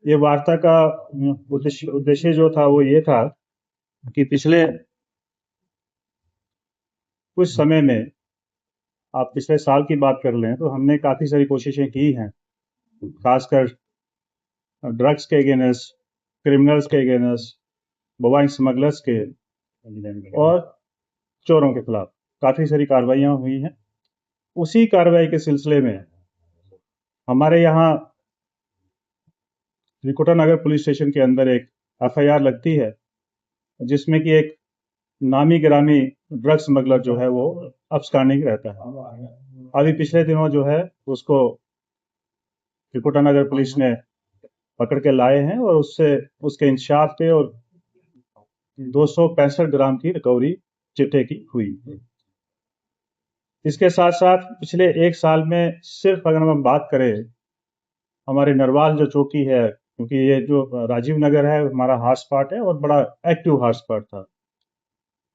ये वार्ता का उद्देश्य जो था वो ये था कि पिछले कुछ समय में, आप पिछले साल की बात कर लें तो हमने काफ़ी सारी कोशिशें की हैं, खासकर ड्रग्स के अगेंस्ट, क्रिमिनल्स के अगेंस्ट, मोबाइल स्मगलर्स के और चोरों के खिलाफ काफ़ी सारी कार्रवाइयाँ हुई हैं। उसी कार्रवाई के सिलसिले में हमारे यहाँ त्रिकुटा नगर पुलिस स्टेशन के अंदर एक एफआईआर लगती है, जिसमें कि एक नामी गिरामी ड्रग्स स्मगलर जो है वो अब्सकॉन्डिंग रहता है। अभी पिछले दिनों जो है उसको त्रिकुटा नगर पुलिस ने पकड़ के लाए हैं और उससे उसके इंसाफ पे और 265 ग्राम की रिकवरी चिट्टे की हुई। इसके साथ साथ पिछले एक साल में सिर्फ अगर हम बात करें, हमारे नरवाल जो चौकी है, क्योंकि ये जो राजीव नगर है हमारा हॉटस्पॉट है और बड़ा एक्टिव हॉटस्पॉट था,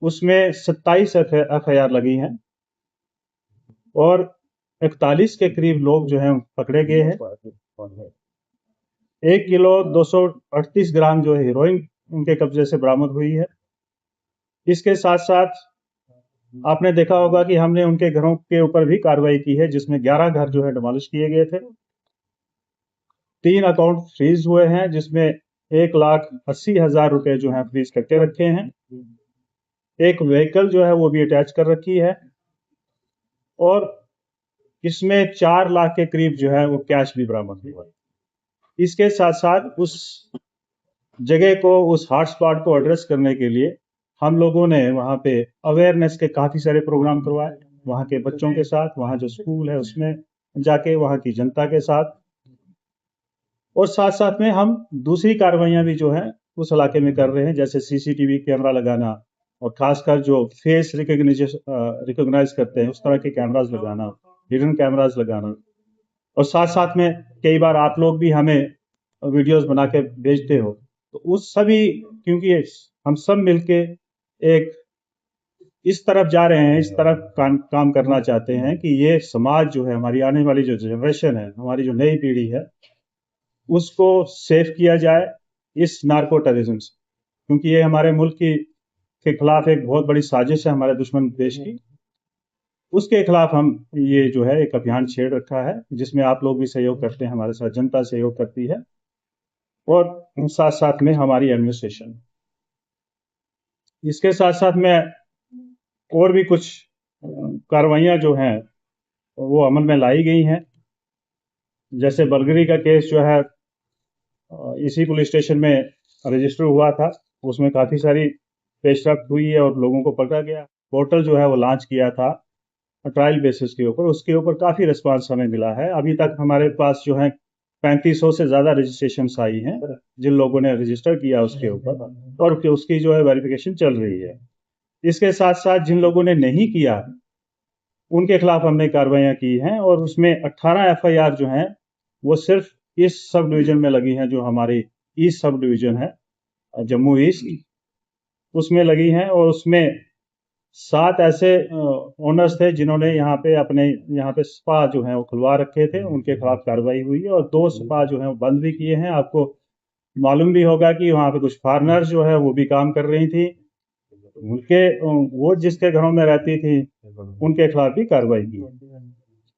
उसमें 27 एफआईआर लगी हैं और 41 के करीब लोग जो हैं पकड़े गए हैं। 1 किलो 238 ग्राम जो है हीरोइन उनके कब्जे से बरामद हुई है। इसके साथ साथ आपने देखा होगा कि हमने उनके घरों के ऊपर भी कार्रवाई की है, जिसमें 11 घर जो है डिमोलिश किए गए थे। 3 अकाउंट फ्रीज हुए हैं, जिसमें 1,80,000 रुपए जो है फ्रीज करके रखे हैं। एक व्हीकल जो है वो भी अटैच कर रखी है और इसमें 4 लाख के करीब जो है वो कैश भी बरामद हुआ। इसके साथ साथ उस जगह को, उस हॉटस्पॉट को एड्रेस करने के लिए हम लोगों ने वहाँ पे अवेयरनेस के काफ़ी सारे प्रोग्राम करवाए, वहाँ के बच्चों के साथ, वहाँ जो स्कूल है उसमें जाके, वहाँ की जनता के साथ। और साथ साथ में हम दूसरी कार्रवाइयाँ भी जो है उस इलाके में कर रहे हैं, जैसे सीसीटीवी कैमरा लगाना और खासकर जो फेस रिकॉग्नाइज करते हैं उस तरह के कैमराज लगाना, हिडन कैमराज लगाना। और साथ साथ में कई बार आप लोग भी हमें वीडियोस बना के भेजते हो, तो उस सभी, क्योंकि हम सब मिलके एक इस तरफ जा रहे हैं, इस तरफ काम करना चाहते हैं कि ये समाज जो है, हमारी आने वाली जो जनरेशन है, हमारी जो नई पीढ़ी है, उसको सेफ किया जाए इस नार्को टेररिज्म से, क्योंकि ये हमारे मुल्क के खिलाफ एक बहुत बड़ी साजिश है हमारे दुश्मन देश की। उसके खिलाफ हम ये जो है एक अभियान छेड़ रखा है, जिसमें आप लोग भी सहयोग करते हैं, हमारे साथ जनता सहयोग करती है और साथ साथ में हमारी एडमिनिस्ट्रेशन। इसके साथ साथ में और भी कुछ कार्रवाइयाँ जो हैं वो अमल में लाई गई हैं। जैसे बलगरी का केस जो है इसी पुलिस स्टेशन में रजिस्टर हुआ था, उसमें काफ़ी सारी पेशरफ्त हुई है और लोगों को पकड़ा गया। पोर्टल जो है वो लॉन्च किया था ट्रायल बेसिस के ऊपर, उसके ऊपर काफ़ी रिस्पांस हमें मिला है। अभी तक हमारे पास जो है 3500 से ज़्यादा रजिस्ट्रेशन आई हैं, जिन लोगों ने रजिस्टर किया उसके ऊपर, और उसकी जो है वेरिफिकेशन चल रही है। इसके साथ साथ जिन लोगों ने नहीं किया उनके खिलाफ हमने कार्रवाइयाँ की हैं और उसमें 18 एफआईआर जो हैं वो सिर्फ इस सब डिवीजन में लगी हैं, जो हमारी ईस्ट सब डिवीजन है, जम्मू ईस्ट, उसमें लगी हैं। और उसमें 7 ऐसे ओनर्स थे जिन्होंने यहाँ पे स्पा जो है वो खुलवा रखे थे, उनके खिलाफ कार्रवाई हुई है। और 2 स्पा जो है वो बंद भी किए हैं। आपको मालूम भी होगा कि वहाँ पे कुछ फॉरेनर्स जो है वो भी काम कर रही थी, वो जिसके घरों में रहती थी उनके खिलाफ भी कार्रवाई की।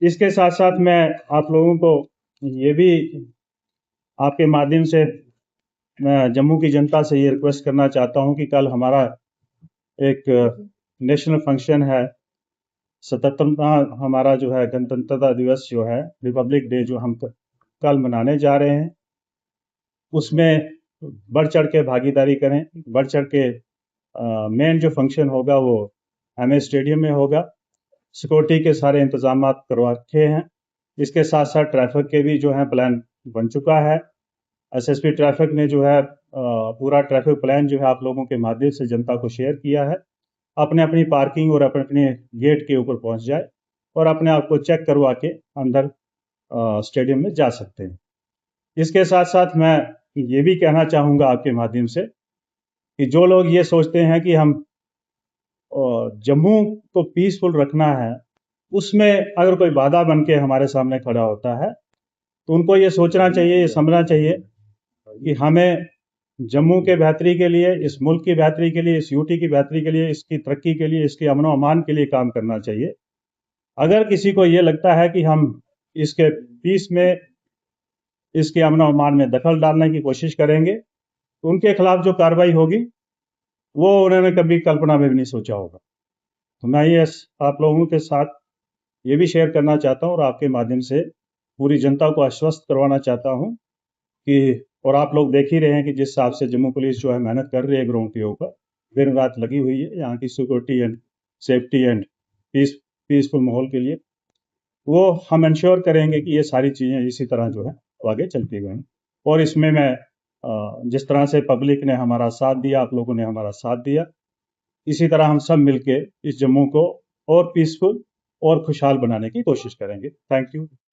इसके साथ साथ मैं आप लोगों को ये भी आपके माध्यम से मैं जम्मू की जनता से ये रिक्वेस्ट करना चाहता हूँ कि कल हमारा एक नेशनल फंक्शन है, 77वां हमारा जो है गणतंत्रता दिवस जो है, रिपब्लिक डे, जो हम कल मनाने जा रहे हैं। उसमें बढ़ चढ़ के भागीदारी करें, बढ़ चढ़ के मेन जो फंक्शन होगा वो एमए स्टेडियम में होगा। सिक्योरिटी के सारे इंतजाम करवा रखे हैं। इसके साथ साथ ट्रैफिक के भी जो है प्लान बन चुका है। एसएसपी ट्रैफिक ने जो है पूरा ट्रैफिक प्लान जो है आप लोगों के माध्यम से जनता को शेयर किया है। अपने अपनी पार्किंग और अपने अपने गेट के ऊपर पहुंच जाए और अपने आप को चेक करवा के अंदर स्टेडियम में जा सकते हैं। इसके साथ साथ मैं ये भी कहना चाहूँगा आपके माध्यम से कि जो लोग ये सोचते हैं कि हम जम्मू को पीसफुल रखना है, उसमें अगर कोई बाधा बन के हमारे सामने खड़ा होता है तो उनको ये सोचना चाहिए, ये समझना चाहिए कि हमें जम्मू के बेहतरी के लिए, इस मुल्क की बेहतरी के लिए, इस यूटी की बेहतरी के लिए, इसकी तरक्की के लिए, इसके अमन व अमान के लिए काम करना चाहिए। अगर किसी को ये लगता है कि हम इसके पीस में, इसके अमन व अमान में दखल डालने की कोशिश करेंगे, तो उनके खिलाफ जो कार्रवाई होगी वो उन्होंने कभी कल्पना में भी नहीं सोचा होगा। तो मैं ये आप लोगों के साथ ये भी शेयर करना चाहता हूँ और आपके माध्यम से पूरी जनता को आश्वस्त करवाना चाहता हूँ कि, और आप लोग देख ही रहे हैं कि जिस हिसाब से जम्मू पुलिस जो है मेहनत कर रही है ग्राउंड के ऊपर, दिन रात लगी हुई है यहाँ की security and safety and peaceful माहौल के लिए, वो हम इंश्योर करेंगे कि ये सारी चीज़ें इसी तरह जो है आगे चलती गई। और इसमें मैं जिस तरह से पब्लिक ने हमारा साथ दिया, आप लोगों ने हमारा साथ दिया, इसी तरह हम सब मिलके इस जम्मू को और पीसफुल और खुशहाल बनाने की कोशिश करेंगे। Thank you.